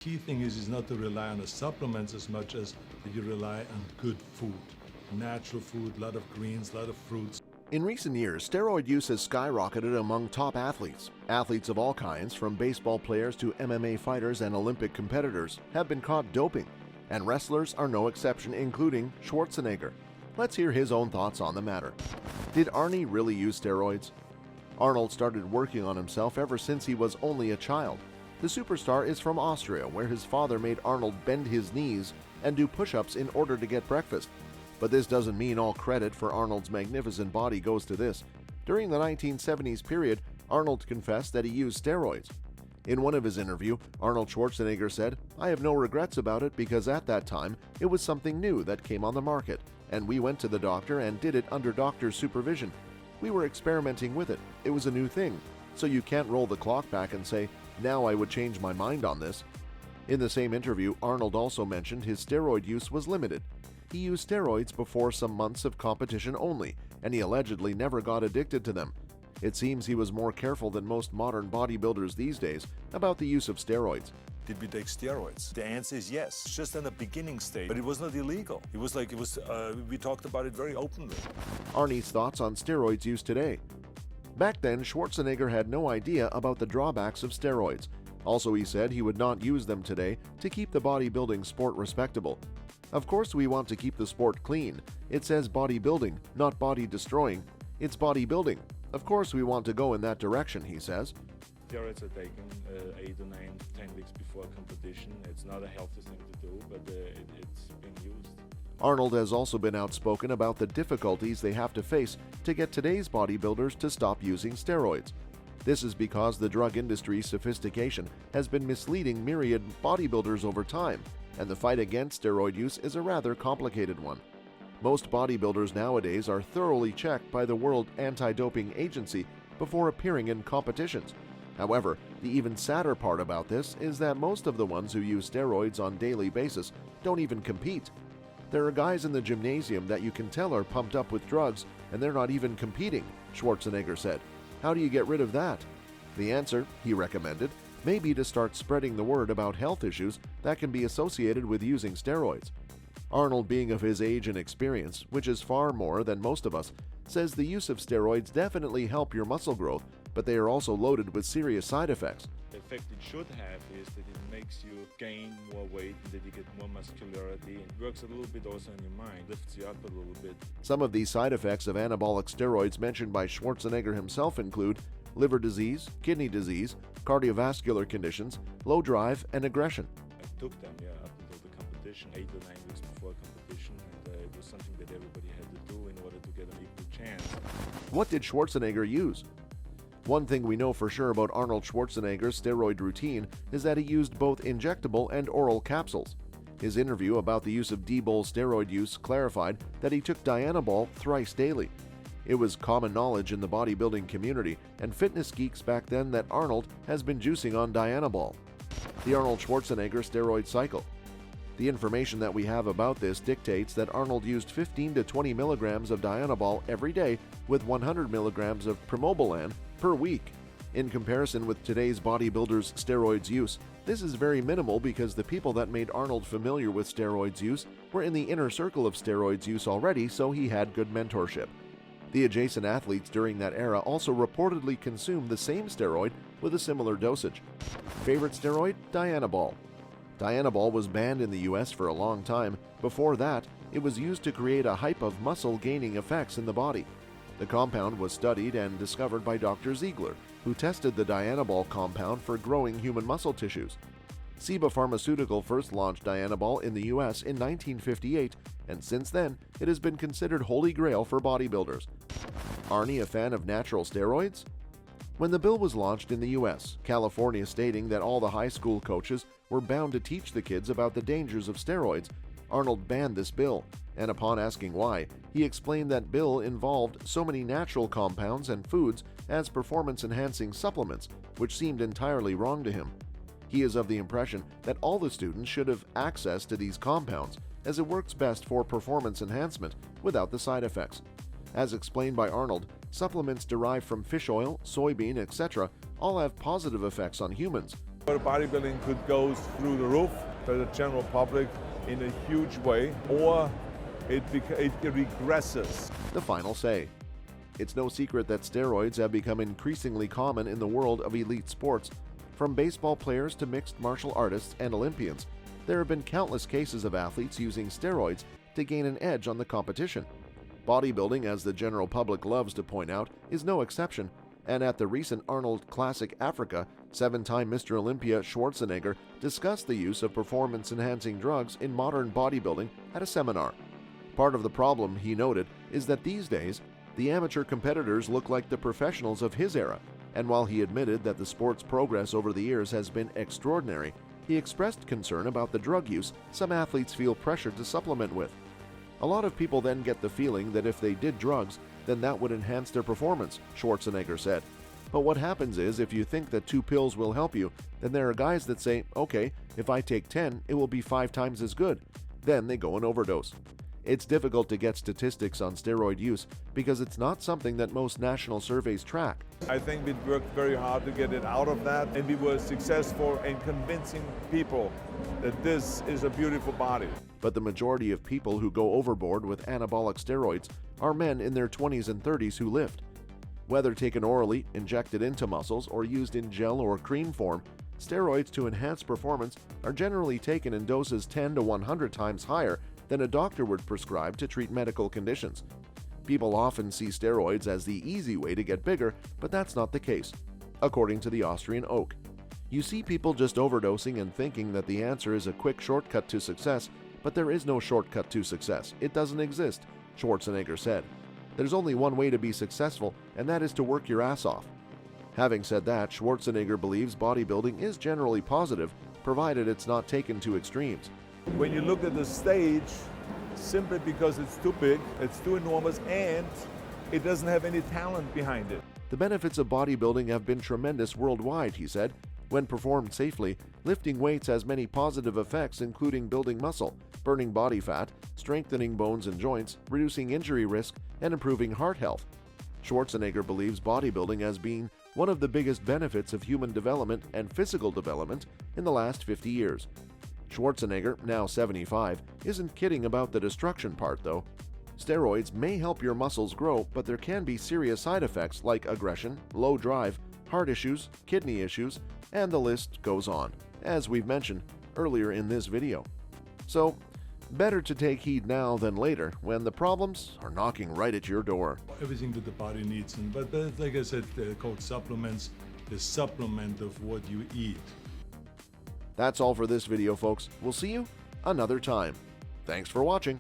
Key thing is not to rely on the supplements as much as that you rely on good food, natural food, a lot of greens, a lot of fruits. In recent years, steroid use has skyrocketed among top athletes. Athletes of all kinds, from baseball players to MMA fighters and Olympic competitors, have been caught doping, and wrestlers are no exception, including Schwarzenegger. Let's hear his own thoughts on the matter. Did Arnie really use steroids? Arnold started working on himself ever since he was only a child. The superstar is from Austria, where his father made Arnold bend his knees and do push-ups in order to get breakfast. But this doesn't mean all credit for Arnold's magnificent body goes to this. During the 1970s period, Arnold confessed that he used steroids. In one of his interviews, Arnold Schwarzenegger said, "I have no regrets about it because at that time, it was something new that came on the market, and we went to the doctor and did it under doctor's supervision. We were experimenting with it. It was a new thing. So you can't roll the clock back and say, now I would change my mind on this." In the same interview, Arnold also mentioned his steroid use was limited. He used steroids before some months of competition only, and he allegedly never got addicted to them. It seems he was more careful than most modern bodybuilders these days about the use of steroids. Did we take steroids? The answer is yes. It's just in the beginning stage, but it was not illegal. We talked about it very openly. Arnie's thoughts on steroids use today. Back then, Schwarzenegger had no idea about the drawbacks of steroids. Also, he said he would not use them today to keep the bodybuilding sport respectable. Of course, we want to keep the sport clean. It says bodybuilding, not body destroying. It's bodybuilding. Of course, we want to go in that direction, he says. Steroids are taken 8 or 9, 10 weeks before competition. It's not a healthy thing to do, but it's being used. Arnold has also been outspoken about the difficulties they have to face to get today's bodybuilders to stop using steroids. This is because the drug industry's sophistication has been misleading myriad bodybuilders over time, and the fight against steroid use is a rather complicated one. Most bodybuilders nowadays are thoroughly checked by the World Anti-Doping Agency before appearing in competitions. However, the even sadder part about this is that most of the ones who use steroids on a daily basis don't even compete. There are guys in the gymnasium that you can tell are pumped up with drugs and they're not even competing, Schwarzenegger said. How do you get rid of that? The answer, he recommended, may be to start spreading the word about health issues that can be associated with using steroids. Arnold, being of his age and experience, which is far more than most of us, says the use of steroids definitely help your muscle growth, but they are also loaded with serious side effects. The effect it should have is that it makes you gain more weight, that you get more muscularity, and it works a little bit also on your mind, lifts you up a little bit. Some of these side effects of anabolic steroids mentioned by Schwarzenegger himself include liver disease, kidney disease, cardiovascular conditions, low drive, and aggression. I took them, up until the competition, 8 or 9 weeks before competition, and it was something that everybody had to do in order to get an equal chance. What did Schwarzenegger use? One thing we know for sure about Arnold Schwarzenegger's steroid routine is that he used both injectable and oral capsules. His interview about the use of D-Bol steroid use clarified that he took Dianabol thrice daily. It was common knowledge in the bodybuilding community and fitness geeks back then that Arnold has been juicing on Dianabol. The Arnold Schwarzenegger steroid cycle. The information that we have about this dictates that Arnold used 15 to 20 milligrams of Dianabol every day with 100 milligrams of Primobolan per week. In comparison with today's bodybuilders' steroids use, this is very minimal because the people that made Arnold familiar with steroids use were in the inner circle of steroids use already, so he had good mentorship. The adjacent athletes during that era also reportedly consumed the same steroid with a similar dosage. Favorite steroid? Dianabol. Dianabol was banned in the US for a long time. Before that, it was used to create a hype of muscle-gaining effects in the body. The compound was studied and discovered by Dr. Ziegler, who tested the Dianabol compound for growing human muscle tissues. Ciba Pharmaceutical first launched Dianabol in the US in 1958, and since then, it has been considered holy grail for bodybuilders. Arnie a fan of natural steroids? When the bill was launched in the US, California stating that all the high school coaches were bound to teach the kids about the dangers of steroids, Arnold banned this bill, and upon asking why, he explained that bill involved so many natural compounds and foods as performance-enhancing supplements, which seemed entirely wrong to him. He is of the impression that all the students should have access to these compounds, as it works best for performance enhancement without the side effects. As explained by Arnold, supplements derived from fish oil, soybean, etc. all have positive effects on humans. But bodybuilding could go through the roof for the general public in a huge way, or it regresses. The final say. It's no secret that steroids have become increasingly common in the world of elite sports. From baseball players to mixed martial artists and Olympians, there have been countless cases of athletes using steroids to gain an edge on the competition. Bodybuilding, as the general public loves to point out, is no exception, and at the recent Arnold Classic Africa, 7-time Mr. Olympia Schwarzenegger discussed the use of performance-enhancing drugs in modern bodybuilding at a seminar. Part of the problem, he noted, is that these days, the amateur competitors look like the professionals of his era, and while he admitted that the sport's progress over the years has been extraordinary, he expressed concern about the drug use some athletes feel pressured to supplement with. A lot of people then get the feeling that if they did drugs, then that would enhance their performance, Schwarzenegger said. But what happens is, if you think that 2 pills will help you, then there are guys that say, okay, if I take 10, it will be 5 times as good. Then they go and overdose. It's difficult to get statistics on steroid use because it's not something that most national surveys track. I think we worked very hard to get it out of that, and we were successful in convincing people that this is a beautiful body. But the majority of people who go overboard with anabolic steroids are men in their 20s and 30s who lift. Whether taken orally, injected into muscles, or used in gel or cream form, steroids to enhance performance are generally taken in doses 10 to 100 times higher than a doctor would prescribe to treat medical conditions. People often see steroids as the easy way to get bigger, but that's not the case, according to the Austrian Oak. You see people just overdosing and thinking that the answer is a quick shortcut to success, but there is no shortcut to success. It doesn't exist, Schwarzenegger said. There's only one way to be successful, and that is to work your ass off. Having said that, Schwarzenegger believes bodybuilding is generally positive, provided it's not taken to extremes. When you look at the stage, simply because it's too big, it's too enormous, and it doesn't have any talent behind it. The benefits of bodybuilding have been tremendous worldwide, he said. When performed safely, lifting weights has many positive effects, including building muscle, burning body fat, strengthening bones and joints, reducing injury risk, and improving heart health. Schwarzenegger believes bodybuilding has been one of the biggest benefits of human development and physical development in the last 50 years. Schwarzenegger, now 75, isn't kidding about the destruction part, though. Steroids may help your muscles grow, but there can be serious side effects like aggression, low drive, heart issues, kidney issues, and the list goes on, as we've mentioned earlier in this video. So, better to take heed now than later when the problems are knocking right at your door. Everything that the body needs, but like I said, they're called supplements, the supplement of what you eat. That's all for this video, folks. We'll see you another time. Thanks for watching.